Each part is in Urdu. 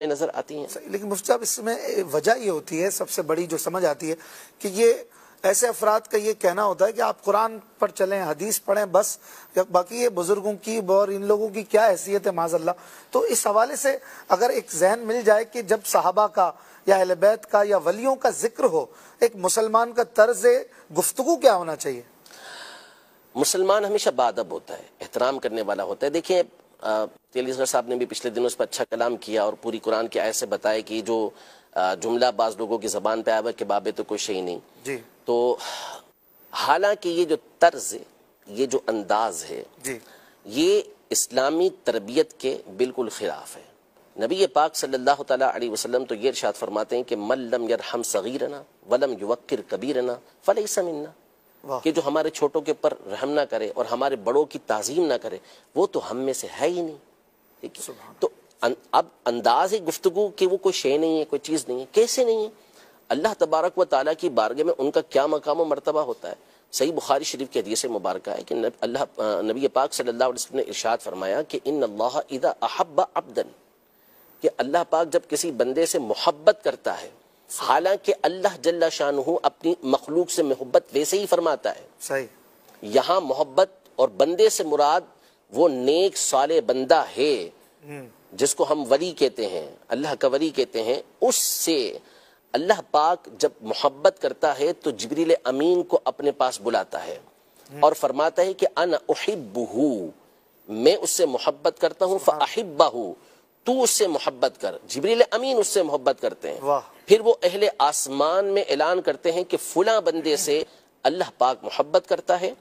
نظر آتی ہیں. لیکن مفتی صاحب اس میں وجہ یہ ہوتی ہے، سب سے بڑی جو سمجھ آتی ہے کہ یہ ایسے افراد کا یہ کہنا ہوتا ہے کہ آپ قرآن پر چلیں، حدیث پڑھیں، بس باقی یہ بزرگوں کی اور ان لوگوں کی کیا حیثیت ہے معاذ اللہ. تو اس حوالے سے اگر ایک ذہن مل جائے کہ جب صحابہ کا یا اہل بیت کا یا ولیوں کا ذکر ہو، ایک مسلمان کا طرز گفتگو کیا ہونا چاہیے؟ مسلمان ہمیشہ باادب ہوتا ہے، احترام کرنے والا ہوتا ہے. دیکھیں تیلی اصغر صاحب نے بھی پچھلے دنوں اس پر اچھا کلام کیا اور پوری قرآن کی آیت سے بتایا کہ جو جملہ بعض لوگوں کی زبان پہ آیا ہے کہ بابے تو کوئی شے نہیں. جی. تو حالانکہ یہ جو طرز ہے، یہ جو انداز ہے، جی، یہ اسلامی تربیت کے بالکل خلاف ہے. نبی پاک صلی اللہ تعالیٰ علیہ وسلم تو یہ ارشاد فرماتے ہیں کہ من لم یرحم صغیرنا ولم یوقر کبیرنا فلیس منا، کہ جو ہمارے چھوٹوں کے پر رحم نہ کرے اور ہمارے بڑوں کی تعظیم نہ کرے وہ تو ہم میں سے ہے ہی نہیں. ٹھیک ہے؟ تو اب انداز گفتگو کہ وہ کوئی شے نہیں ہے، کوئی چیز نہیں ہے، کیسے نہیں ہے؟ اللہ تبارک و تعالیٰ کی بارگاہ میں ان کا کیا مقام و مرتبہ ہوتا ہے. صحیح بخاری شریف کی حدیث مبارکہ ہے کہ نبی پاک صلی اللہ علیہ وسلم نے ارشاد فرمایا کہ ان اللہ اذا احب عبدا، کہ اللہ پاک جب کسی بندے سے محبت کرتا ہے، حالانکہ اللہ جل شانہ اپنی مخلوق سے محبت ویسے ہی فرماتا ہے. صحیح. یہاں محبت اور بندے سے مراد وہ نیک صالح بندہ ہے جس کو ہم ولی کہتے ہیں، اللہ کا ولی کہتے ہیں. اس سے اللہ پاک جب محبت کرتا ہے تو جبریل امین کو اپنے پاس بلاتا ہے اور فرماتا ہے کہ انا احبہ، میں اس سے محبت کرتا ہوں، فاحبہ، تو اس سے محبت کر. جبریل امین اس سے محبت کرتے ہیں. پھر وہ اہل آسمان میں اعلان کرتے ہیں کہ فلاں بندے سے اللہ پاک محبت کرتا ہے،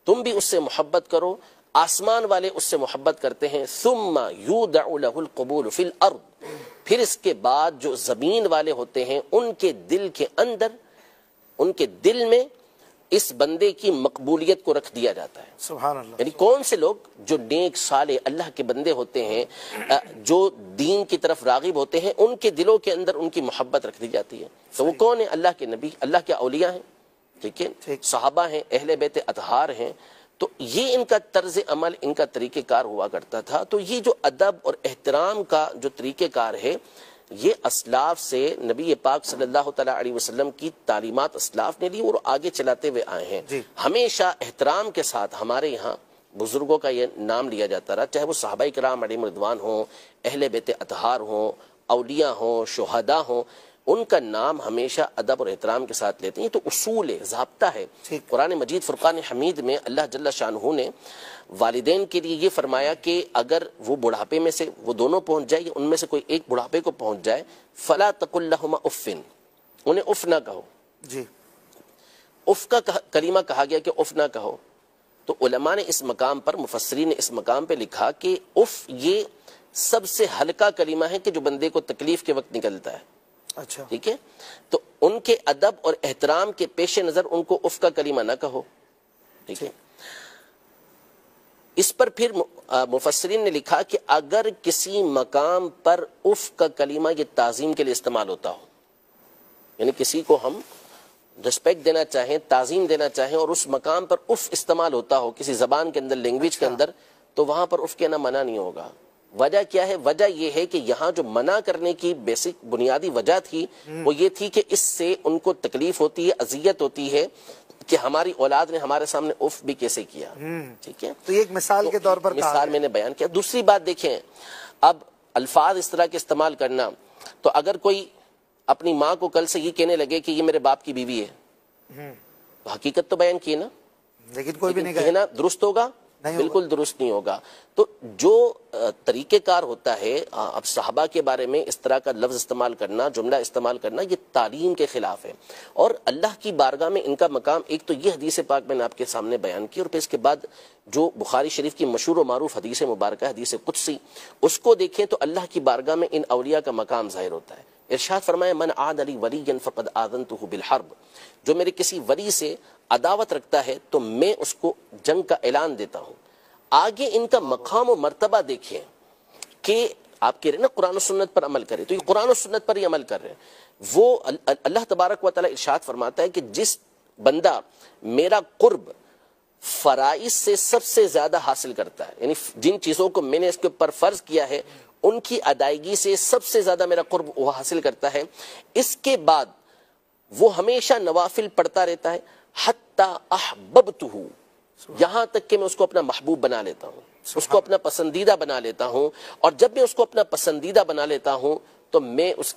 تم بھی اس سے محبت کرو. آسمان والے اس سے محبت کرتے ہیں. ثم یودع له القبول فی الارض، پھر اس کے بعد جو زمین والے ہوتے ہیں ان کے دل کے اندر، ان کے دل میں اس بندے کی مقبولیت کو رکھ دیا جاتا ہے. سبحان اللہ. یعنی کون سے لوگ جو نیک صالح اللہ کے بندے ہوتے ہیں، جو دین کی طرف راغب ہوتے ہیں، ان کے دلوں کے اندر ان کی محبت رکھ دی جاتی ہے. تو وہ کون ہیں؟ اللہ کے نبی، اللہ کے اولیاء ہیں. ٹھیک ہے، صحابہ ہیں، اہل بیت اطہار ہیں. تو یہ ان کا طرز عمل، ان کا طریقہ کار ہوا کرتا تھا. تو یہ جو ادب اور احترام کا جو طریقہ کار ہے، یہ اسلاف سے نبی پاک صلی اللہ تعالیٰ علیہ وسلم کی تعلیمات اسلاف نے لی اور آگے چلاتے ہوئے آئے ہیں. ہمیشہ احترام کے ساتھ ہمارے یہاں بزرگوں کا یہ نام لیا جاتا رہا، چاہے وہ صحابہ کرام علیہم رضوان ہوں، اہل بیت اطہار ہوں، اولیاء ہوں، شہداء ہوں، ان کا نام ہمیشہ ادب اور احترام کے ساتھ لیتے ہیں. تو اصول ہے، ضابطہ ہے. قرآن مجید فرقان حمید میں اللہ جل شانہ نے والدین کے لیے یہ فرمایا کہ اگر وہ بڑھاپے میں سے وہ دونوں پہنچ جائے، ان میں سے کوئی ایک بڑھاپے کو پہنچ جائے، فلا تقل لهما اف، انہیں اف نہ کہو. جی. اف کا کلمہ کہا گیا کہ اف نہ کہو. تو علماء نے اس مقام پر، مفسرین نے اس مقام پہ لکھا کہ اف یہ سب سے ہلکا کلمہ ہے کہ جو بندے کو تکلیف کے وقت نکلتا ہے. اچھا. ٹھیک ہے، تو ان کے ادب اور احترام کے پیش نظر ان کو اف کا کلمہ نہ کہو. ٹھیک ہے. اس پر پھر مفسرین نے لکھا کہ اگر کسی مقام پر اف کا کلمہ یہ تعظیم کے لیے استعمال ہوتا ہو، یعنی کسی کو ہم رسپیکٹ دینا چاہیں، تعظیم دینا چاہیں، اور اس مقام پر اف استعمال ہوتا ہو کسی زبان کے اندر، لینگویج کے اندر، تو وہاں پر اف کہنا منع نہیں ہوگا. وجہ کیا ہے؟ وجہ یہ ہے کہ یہاں جو منع کرنے کی بیسک بنیادی وجہ تھی وہ یہ تھی کہ اس سے ان کو تکلیف ہوتی ہے، اذیت ہوتی ہے کہ ہماری اولاد نے ہمارے سامنے اف بھی کیسے کیا. ٹھیک ہے، تو یہ ایک مثال کے طور پر مثال میں نے بیان کیا. دوسری بات دیکھیں، اب الفاظ اس طرح کے استعمال کرنا، تو اگر کوئی اپنی ماں کو کل سے یہ کہنے لگے کہ یہ میرے باپ کی بیوی ہے، تو حقیقت تو بیان کی نا، لیکن کوئی بھی نہیں کہنا درست ہوگا؟ بالکل درست نہیں ہوگا. تو جو طریقہ کار ہوتا ہے، اب صحابہ کے بارے میں اس طرح کا لفظ استعمال کرنا، جملہ استعمال کرنا، یہ تعلیم کے خلاف ہے. اور اللہ کی بارگاہ میں ان کا مقام، ایک تو یہ حدیث پاک میں نے آپ کے سامنے بیان کی، اور پھر اس کے بعد جو بخاری شریف کی مشہور و معروف حدیث مبارکہ، حدیث قدسی، اس کو دیکھیں تو اللہ کی بارگاہ میں ان اولیاء کا مقام ظاہر ہوتا ہے. ارشاد فرمایا من عاد لی ولیا فقد آذنتہ بالحرب، جو میرے کسی ولی سے عداوت رکھتا ہے تو میں اس کو جنگ کا اعلان دیتا ہوں. آگے ان کا مقام و مرتبہ دیکھیں کہ آپ کہہ رہے ہیں نا قرآن و سنت پر عمل کرے، تو یہ قرآن و سنت پر ہی عمل کر رہے ہیں. وہ اللہ تبارک و تعالی ارشاد فرماتا ہے کہ جس بندہ میرا قرب فرائض سے سب سے زیادہ حاصل کرتا ہے، یعنی جن چیزوں کو میں نے اس کے اوپر فرض کیا ہے ان کی ادائیگی سے سب سے زیادہ میرا قرب وہ حاصل کرتا ہے. اس کے بعد وہ ہمیشہ نوافل پڑھتا رہتا ہے حتی احببتہ، یہاں تک کہ میں اس کو اپنا محبوب بنا لیتا ہوں، اس کو اپنا پسندیدہ بنا لیتا ہوں. اور جب میں اس کو اپنا پسندیدہ بنا لیتا ہوں تو میں اس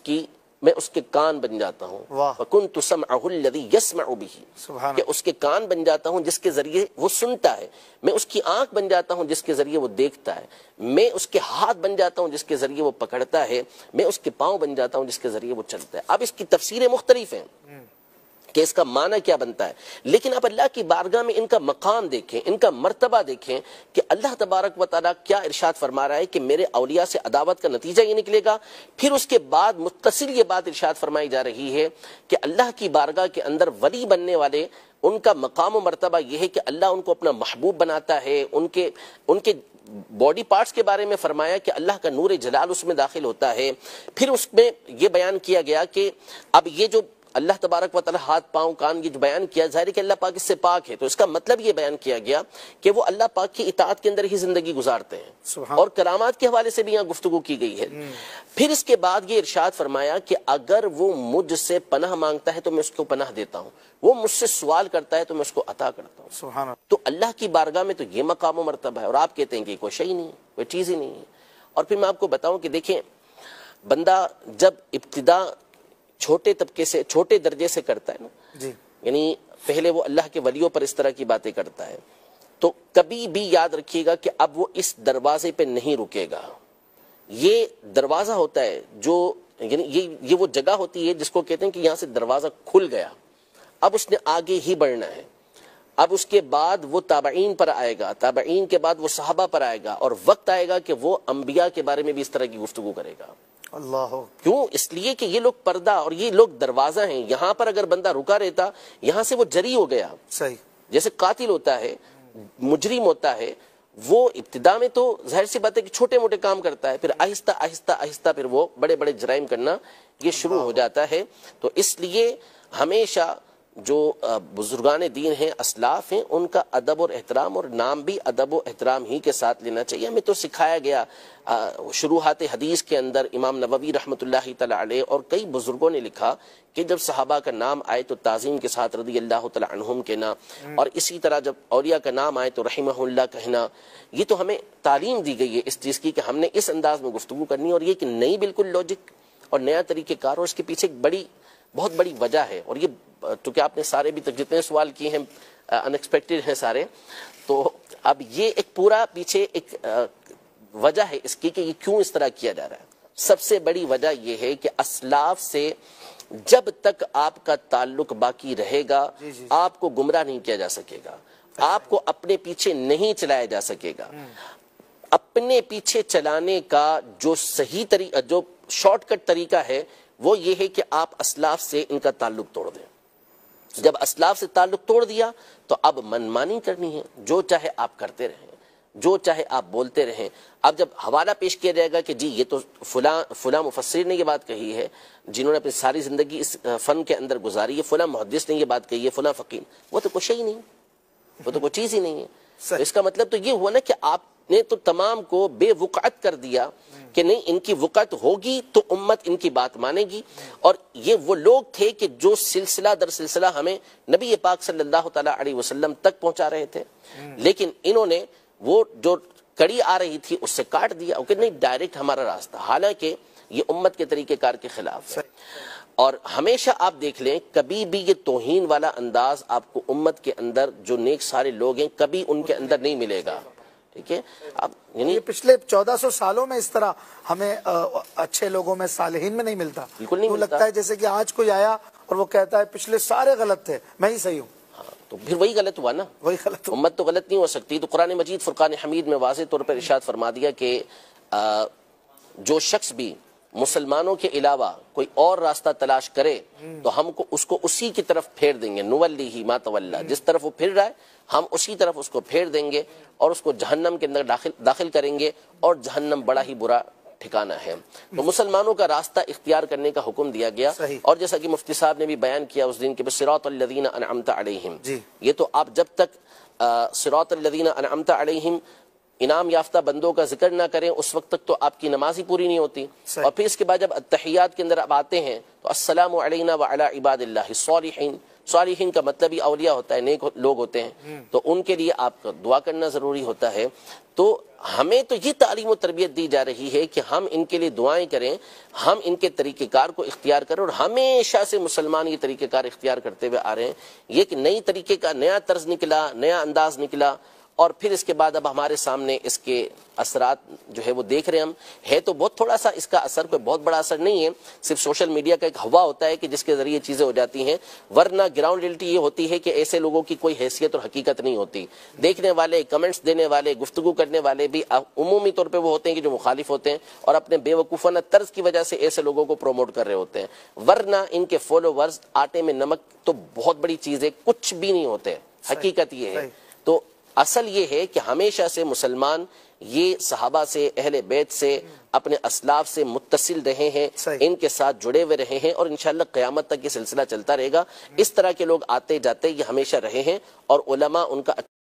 کے کان بن جاتا ہوں. وَكُنْتُ سَمْعَهُ الَّذِي يَسْمَعُ بِهِ، کہ اس کے کان بن جاتا ہوں جس کے ذریعے وہ سنتا ہے. میں اس کی آنکھ بن جاتا ہوں جس کے ذریعے وہ دیکھتا ہے. میں اس کے ہاتھ بن جاتا ہوں جس کے ذریعے وہ پکڑتا ہے. میں اس کے پاؤں بن جاتا ہوں جس کے ذریعے وہ چلتا ہے. اب اس کی تفسیریں مختلف ہیں کہ اس کا معنی کیا بنتا ہے، لیکن اب اللہ کی بارگاہ میں ان کا مقام دیکھیں، ان کا مرتبہ دیکھیں کہ اللہ تبارک و تعالیٰ کیا ارشاد فرما رہا ہے کہ میرے اولیاء سے عداوت کا نتیجہ یہ نکلے گا. پھر اس کے بعد متصل یہ بات ارشاد فرمائی جا رہی ہے کہ اللہ کی بارگاہ کے اندر ولی بننے والے ان کا مقام و مرتبہ یہ ہے کہ اللہ ان کو اپنا محبوب بناتا ہے. ان کے باڈی پارٹس کے بارے میں فرمایا کہ اللہ کا نور جلال اس میں داخل ہوتا ہے. پھر اس میں یہ بیان کیا گیا کہ اب یہ جو اللہ تبارک و تعالیٰ ہاتھ پاؤں کان یہ جو بیان کیا، ظاہر ہے کہ اللہ پاک اس سے پاک ہے، تو اس کا مطلب یہ بیان کیا گیا کہ وہ اللہ پاک کی اطاعت کے اندر ہی زندگی گزارتے ہیں. اور کرامات کے حوالے سے بھی یہاں گفتگو کی گئی ہے. پھر اس کے بعد یہ ارشاد فرمایا کہ اگر وہ مجھ سے پناہ مانگتا ہے تو میں اس کو پناہ دیتا ہوں، وہ مجھ سے سوال کرتا ہے تو میں اس کو عطا کرتا ہوں. سبحان اللہ. تو اللہ کی بارگاہ میں تو یہ مقام و مرتبہ ہے، اور آپ کہتے ہیں کہ کوئی شے نہیں، کوئی چیز ہی نہیں ہے. اور پھر میں آپ کو بتاؤں کہ دیکھیں، بندہ جب ابتدا چھوٹے طبقے سے، چھوٹے درجے سے کرتا ہے نا، جی، یعنی پہلے وہ اللہ کے ولیوں پر اس طرح کی باتیں کرتا ہے، تو کبھی بھی یاد رکھیے گا کہ اب وہ اس دروازے پہ نہیں رکے گا. یہ دروازہ ہوتا ہے جو، یعنی یہ وہ جگہ ہوتی ہے جس کو کہتے ہیں کہ یہاں سے دروازہ کھل گیا، اب اس نے آگے ہی بڑھنا ہے. اب اس کے بعد وہ تابعین پر آئے گا، تابعین کے بعد وہ صحابہ پر آئے گا، اور وقت آئے گا کہ وہ انبیاء کے بارے میں بھی اس طرح کی گفتگو کرے گا. اللہ. کیوں؟ اس لیے کہ یہ لوگ پردہ اور یہ لوگ دروازہ ہیں. یہاں پر اگر بندہ رکا رہتا، یہاں سے وہ جری ہو گیا. صحیح. جیسے قاتل ہوتا ہے، مجرم ہوتا ہے، وہ ابتدا میں تو ظاہر سی بات ہے کہ چھوٹے موٹے کام کرتا ہے، پھر آہستہ آہستہ آہستہ پھر وہ بڑے بڑے جرائم کرنا یہ شروع ہو جاتا ہے. تو اس لیے ہمیشہ جو بزرگان دین ہیں، اسلاف ہیں، ان کا ادب اور احترام، اور نام بھی ادب و احترام ہی کے ساتھ لینا چاہیے. ہمیں تو سکھایا گیا شروحات حدیث کے اندر، امام نووی رحمۃ اللہ تعالی علیہ اور کئی بزرگوں نے لکھا کہ جب صحابہ کا نام آئے تو تعظیم کے ساتھ رضی اللہ تعالی عنہم کہنا، اور اسی طرح جب اولیاء کا نام آئے تو رحمہ اللہ کہنا. یہ تو ہمیں تعلیم دی گئی ہے اس چیز کی کہ ہم نے اس انداز میں گفتگو کرنی، اور یہ کہ نئی بالکل لاجک اور نیا طریقہ کار، اور اس کے پیچھے ایک بہت بڑی وجہ ہے. اور یہ چونکہ آپ نے سارے بھی تک جتنے سوال کیے ہیں ان ایکسپیکٹڈ ہیں سارے، تو اب یہ ایک پورا پیچھے ایک وجہ ہے اس کی کہ یہ کیوں اس طرح کیا جا رہا ہے. سب سے بڑی وجہ یہ ہے کہ اسلاف سے جب تک آپ کا تعلق باقی رہے گا آپ کو گمراہ نہیں کیا جا سکے گا، آپ کو اپنے پیچھے نہیں چلایا جا سکے گا. اپنے پیچھے چلانے کا جو صحیح طریقہ، جو شارٹ کٹ طریقہ ہے، وہ یہ ہے کہ آپ اسلاف سے ان کا تعلق توڑ دیں. جب اسلاف سے تعلق توڑ دیا تو اب منمانی کرنی ہے، جو چاہے آپ کرتے رہیں، جو چاہے آپ بولتے رہیں. اب جب حوالہ پیش کیا جائے گا کہ جی یہ تو فلاں مفسر نے یہ بات کہی ہے، جنہوں نے اپنی ساری زندگی اس فن کے اندر گزاری ہے، فلاں محدث نے یہ بات کہی ہے، فلاں فقیر، وہ تو کچھ ہی نہیں، وہ تو کوئی چیز ہی نہیں ہے. اس کا مطلب تو یہ ہوا نا کہ آپ نے تو تمام کو بے وقعت کر دیا کہ نہیں، ان کی وقعت ہوگی تو امت ان کی بات مانے گی. اور یہ وہ لوگ تھے کہ جو سلسلہ در سلسلہ ہمیں نبی پاک صلی اللہ تعالی علیہ وسلم تک پہنچا رہے تھے، لیکن انہوں نے وہ جو کڑی آ رہی تھی اس سے کاٹ دیا کہ نہیں ڈائریکٹ ہمارا راستہ، حالانکہ یہ امت کے طریقہ کار کے خلاف ہے. اور ہمیشہ آپ دیکھ لیں کبھی بھی یہ توہین والا انداز آپ کو امت کے اندر جو نیک سارے لوگ ہیں کبھی ان کے اندر نہیں ملے گا. ٹھیک ہے، اب یعنی پچھلے 1400 سالوں میں اس طرح ہمیں اچھے لوگوں میں، صالحین میں نہیں ملتا. بالکل نہیں ملتا. لگتا ہے جیسے کہ آج کوئی آیا اور وہ کہتا ہے پچھلے سارے غلط تھے، میں ہی صحیح ہوں. تو پھر وہی غلط ہوا نا، وہی غلط ہوا. امت تو غلط نہیں ہو سکتی. تو قرآن مجید فرقان حمید میں واضح طور پر ارشاد فرما دیا کہ جو شخص بھی مسلمانوں کے علاوہ کوئی اور راستہ تلاش کرے تو ہم کو اس کو اسی کی طرف پھیر دیں گے، نولیہ ما تولی، جس طرف وہ پھر رہا ہے ہم اسی طرف اس کو پھیر دیں گے اور اس کو جہنم کے اندر داخل کریں گے، اور جہنم بڑا ہی برا ٹھکانہ ہے. تو مسلمانوں کا راستہ اختیار کرنے کا حکم دیا گیا. اور جیسا کہ مفتی صاحب نے بھی بیان کیا اس دن کے صراط الذین انعمت علیہم، یہ تو آپ جب تک صراط الذین انعمت علیہم انعام یافتہ بندوں کا ذکر نہ کریں اس وقت تک تو آپ کی نماز ہی پوری نہیں ہوتی. اور پھر اس کے بعد جب التحیات کے اندر آپ آتے ہیں تو السلام علینا وعلی عباد اللہ الصالحین. صالحین کا مطلب ہی اولیاء ہوتا ہے, نیک لوگ ہوتے ہیں, تو ان کے لیے آپ کا دعا کرنا ضروری ہوتا ہے. تو ہمیں تو یہ تعلیم و تربیت دی جا رہی ہے کہ ہم ان کے لیے دعائیں کریں, ہم ان کے طریقہ کار کو اختیار کریں, اور ہمیشہ سے مسلمان یہ طریقہ کار اختیار کرتے ہوئے آ رہے ہیں. یہ کہ نئی طریقے کا نیا طرز نکلا, نیا انداز نکلا, اور پھر اس کے بعد اب ہمارے سامنے اس کے اثرات جو ہے وہ دیکھ رہے ہیں ہم. ہے تو بہت تھوڑا سا اس کا اثر, کوئی بہت بڑا اثر نہیں ہے, صرف سوشل میڈیا کا ایک ہوا ہوتا ہے کہ جس کے ذریعے چیزیں ہو جاتی ہیں, ورنہ گراؤنڈ ریئلٹی یہ ہوتی ہے کہ ایسے لوگوں کی کوئی حیثیت اور حقیقت نہیں ہوتی. دیکھنے والے, کمنٹس دینے والے, گفتگو کرنے والے بھی عمومی طور پہ وہ ہوتے ہیں کہ جو مخالف ہوتے ہیں اور اپنے بے وقوفانہ طرز کی وجہ سے ایسے لوگوں کو پروموٹ کر رہے ہوتے ہیں, ورنہ ان کے فالوورز آٹے میں نمک تو بہت بڑی چیز ہے, کچھ بھی نہیں ہوتے. حقیقت یہ ہے. تو اصل یہ ہے کہ ہمیشہ سے مسلمان یہ صحابہ سے, اہل بیت سے, اپنے اسلاف سے متصل رہے ہیں, ان کے ساتھ جڑے ہوئے رہے ہیں, اور انشاءاللہ قیامت تک یہ سلسلہ چلتا رہے گا. اس طرح کے لوگ آتے جاتے یہ ہمیشہ رہے ہیں, اور علماء ان کا